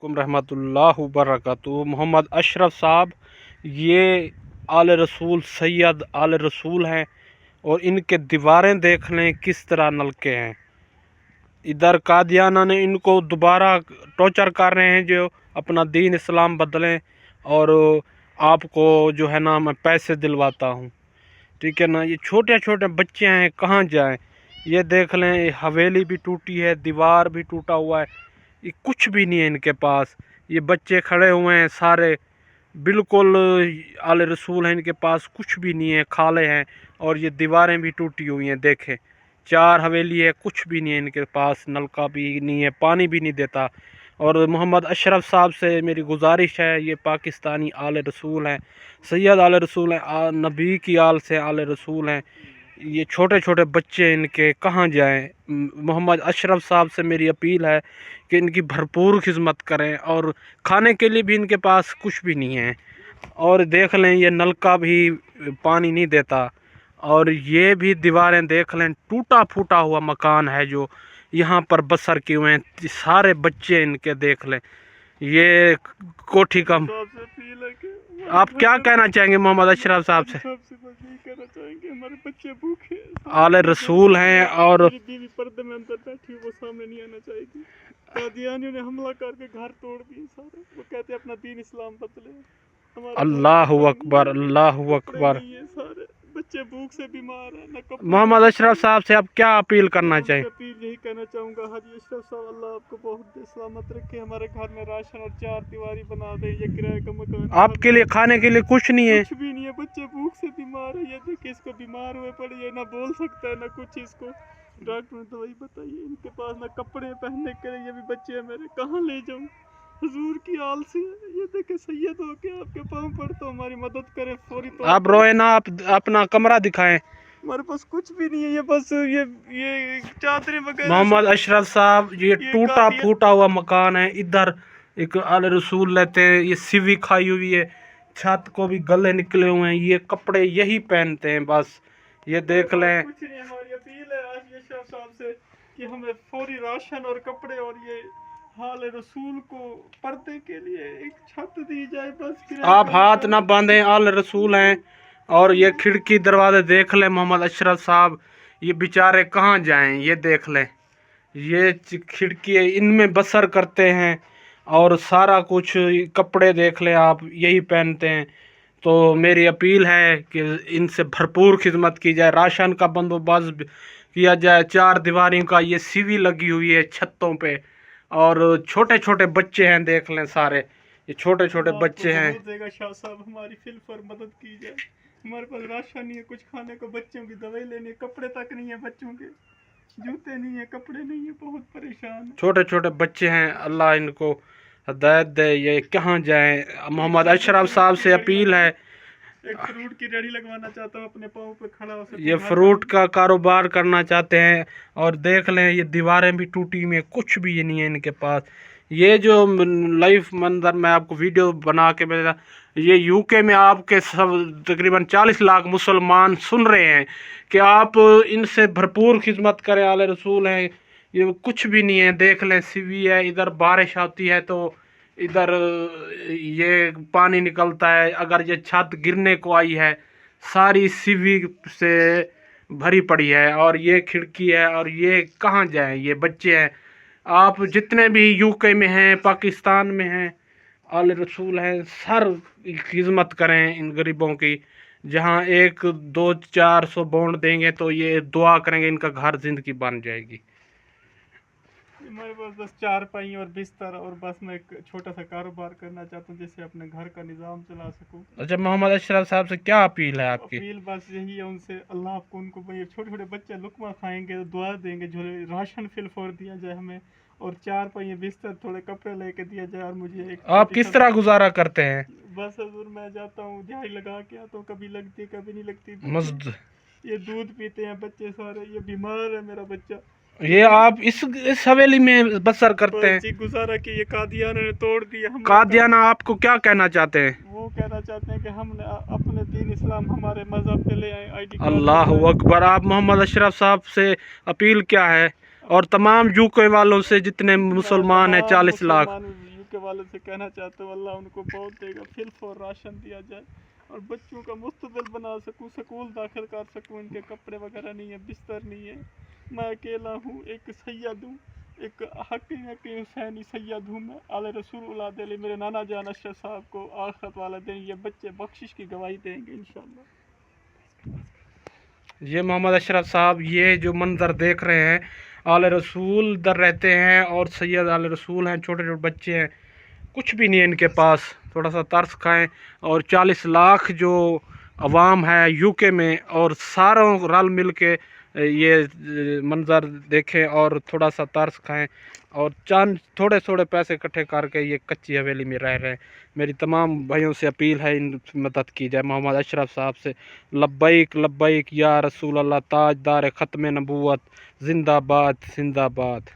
रहमतुल्लाह वबरकातुहू। मोहम्मद अशरफ साहब ये आले रसूल सैयद आले रसूल हैं और इनके दीवारें देख लें किस तरह नलके हैं। इधर कादियाना ने इनको दोबारा टॉर्चर कर रहे हैं जो अपना दीन इस्लाम बदलें और आपको जो है ना मैं पैसे दिलवाता हूँ, ठीक है ना। ये छोटे छोटे बच्चे हैं, कहाँ जाएं। ये देख लें, ये हवेली भी टूटी है, दीवार भी टूटा हुआ है, ये कुछ भी नहीं है इनके पास। ये बच्चे खड़े हुए हैं सारे, बिल्कुल आले रसूल हैं, इनके पास कुछ भी नहीं है, खाले हैं। और ये दीवारें भी टूटी हुई हैं, देखें 4 हवेली है, कुछ भी नहीं है इनके पास, नलका भी नहीं है, पानी भी नहीं देता। और मोहम्मद अशरफ साहब से मेरी गुजारिश है, ये पाकिस्तानी आले रसूल हैं, सैयद आले रसूल हैं, नबी की आल से आले रसूल हैं। ये छोटे छोटे बच्चे इनके कहाँ जाएं। मोहम्मद अशरफ साहब से मेरी अपील है कि इनकी भरपूर खिदमत करें, और खाने के लिए भी इनके पास कुछ भी नहीं है। और देख लें, ये नलका भी पानी नहीं देता। और ये भी दीवारें देख लें, टूटा फूटा हुआ मकान है जो यहाँ पर बसर किए हुए हैं सारे बच्चे इनके, देख लें। ये कोठी का आप क्या कहना चाहेंगे मोहम्मद अशरफ साहब से? कहना चाहेंगे हमारे बच्चे भूखे आले रसूल हैं और बीवी पर्दे में अंदर बैठी, वो सामने नहीं आना चाहेगी। कादियानियों ने हमला करके घर तोड़ दिए सारे। वो कहते हैं अपना दीन इस्लाम बदले। अल्लाहु अकबर, अल्लाहु अकबर। सारे बच्चे भूख से बीमार हैं, न कपड़े। मोहम्मद अशरफ साहब से आप क्या अपील करना चाहिए? अपील यही कहना चाहूँगा, हाजी अशरफ साहब अल्लाह आपको बहुत सलामत रखे, हमारे घर में राशन और 4 दीवारी बना दे, ये किराए का मकान। आपके लिए खाने के लिए कुछ नहीं है? कुछ भी नहीं है, बच्चे भूख से बीमार है। ये देखिए इसको बीमार हुए पड़े, ये ना बोल सकता है ना कुछ। इसको डॉक्टर ने दवाई बताई, इनके पास ना कपड़े पहनने के लिए। ये भी बच्चे हैं मेरे, कहाँ ले जाऊँ? हुजूर की आल से ये देखे सैयद हो के आपके पाँव पड़ता, हमारी मदद करें फौरी तौर। आप रोए ना, आप अपना कमरा दिखाएं। हमारे पास कुछ भी नहीं है, ये बस ये चादरें वगैरह। मोहम्मद अशरफ साहब, ये टूटा फूटा हुआ मकान है। इधर एक आले रसूल रहते हैं, ये सिवी खाई हुई है, छत को भी गले निकले हुए हैं, ये कपड़े यही पहनते हैं बस। ये देख लें। कुछ नहीं, हमारी अपील है आज अशरफ साहब से कि हमें फौरी राशन और कपड़े और ये हाल रसूल को पर्दे के लिए एक छत दी जाए बस। आप हाथ ना बांधें, आले रसूल हैं। और ये खिड़की दरवाजे देख लें मोहम्मद अशरफ साहब, ये बेचारे कहाँ जाएं। ये देख लें, ये खिड़की है, इनमें बसर करते हैं। और सारा कुछ कपड़े देख लें आप, यही पहनते हैं। तो मेरी अपील है कि इनसे भरपूर खिदमत की जाए, राशन का बंदोबस्त किया जाए। 4 दीवारों का ये सीवी लगी हुई है छतों पे, और छोटे छोटे बच्चे हैं, देख लें सारे, ये छोटे छोटे बच्चे हैं। शाह साहब हमारी फिलफर मदद की जाए, हमारे पास राशन नहीं है, कुछ खाने को, बच्चों की दवाई लेनी है, कपड़े तक नहीं है बच्चों के, जूते नहीं है, कपड़े नहीं है, बहुत परेशान है। छोटे छोटे बच्चे हैं, अल्लाह इनको हदायत दे, ये कहाँ जाएं। मोहम्मद अशरफ साहब से अपील है। एक फ्रूट की रेडी लगवाना चाहता हूँ, अपने पाँव पे खड़ा हो सके। ये फ्रूट का कारोबार करना चाहते हैं। और देख लें, ये दीवारें भी टूटी हुई हैं, कुछ भी ये नहीं है इनके पास। ये जो लाइव मंजर मैं आपको वीडियो बना के भेजा, ये यूके में आपके सब तकरीबन 40 लाख मुसलमान सुन रहे हैं कि आप इनसे भरपूर खिदमत करें, आले रसूल हैं। ये कुछ भी नहीं है, देख लें सीवी है, इधर बारिश आती है तो इधर ये पानी निकलता है। अगर ये छत गिरने को आई है, सारी सीवी से भरी पड़ी है। और ये खिड़की है, और ये कहाँ जाएं, ये बच्चे हैं। आप जितने भी यूके में हैं, पाकिस्तान में हैं, आले रसूल हैं, सर खिदमत करें इन गरीबों की। जहाँ 1 2 400 बॉन्ड देंगे तो ये दुआ करेंगे इनका घर जिंदगी बन जाएगी। हमारे पास बस 4 पाई और बिस्तर, और बस मैं एक छोटा सा कारोबार करना चाहता हूँ जिससे अपने घर का निज़ाम चला सकूँ। अच्छा, मोहम्मद अशरफ साहब से क्या अपील है आपकी? अपील बस यही है उनसे, अल्लाह आपको उनको, छोटे छोटे बच्चे लुकमा खाएंगे तो दुआ देंगे, जो राशन फिलफोर दिया जाए हमें, और 4 पाई बिस्तर, थोड़े कपड़े लेके दिया जाए। और मुझे एक, आप किस तरह गुजारा करते हैं? बस हजूर मैं जाता हूँ, दिहाड़ी लगा के आता हूँ, कभी लगती है कभी नहीं लगती। मस्जिद ये दूध पीते हैं बच्चे सारे, ये बीमार है मेरा बच्चा। ये आप इस हवेली में बसर करते हैं? जी गुजारा कि ये कादियाना ने तोड़ दिया। हम कादियाना आपको क्या कहना चाहते हैं? वो कहना चाहते हैं कि हम अपने दीन इस्लाम हमारे मजहब पे ले आए, आईडी कार्ड। अल्लाह अकबर। आप मोहम्मद अशरफ साहब से अपील क्या है, और तमाम यूके वालों से जितने मुसलमान हैं 40 लाख? کے والد سے کہنا چاہتا ہوں اللہ ان کو بہت دے گا، فلف اور راشن دیا جائے اور بچوں کا مستقبل بنا سکوں، سکول داخل کر سکوں. ان کے کپڑے وغیرہ نہیں ہے، بستر نہیں ہے، میں اکیلا ہوں، ایک سید ہوں، ایک حقیقی حسینی سید ہوں میں. آل رسول اولاد علی میرے نانا جان اشرف صاحب کو آخرت والا دن یہ بچے بخشش کی گواہی دیں گے انشاءاللہ. یہ محمد اشرف صاحب یہ جو منظر دیکھ رہے ہیں، آل رسول در رہتے ہیں اور سید آل رسول ہیں، چھوٹے چھوٹے بچے ہیں، کچھ بھی نہیں ہے ان کے پاس. تھوڑا سا ترس کھائیں. اور 40 لاکھ جو عوام ہے یو کے میں، اور ساروں رل مل کے یہ منظر دیکھیں اور تھوڑا سا ترس کھائیں اور چند تھوڑے تھوڑے پیسے اکٹھے کر کے یہ کچی حویلی میں رہ رہے ہیں. میری تمام بھائیوں سے اپیل ہے ان مدد کی جائے محمد اشرف صاحب سے. لبیک لبیک یا رسول اللہ، تاج دار ختم نبوت، زندہ باد زندہ باد.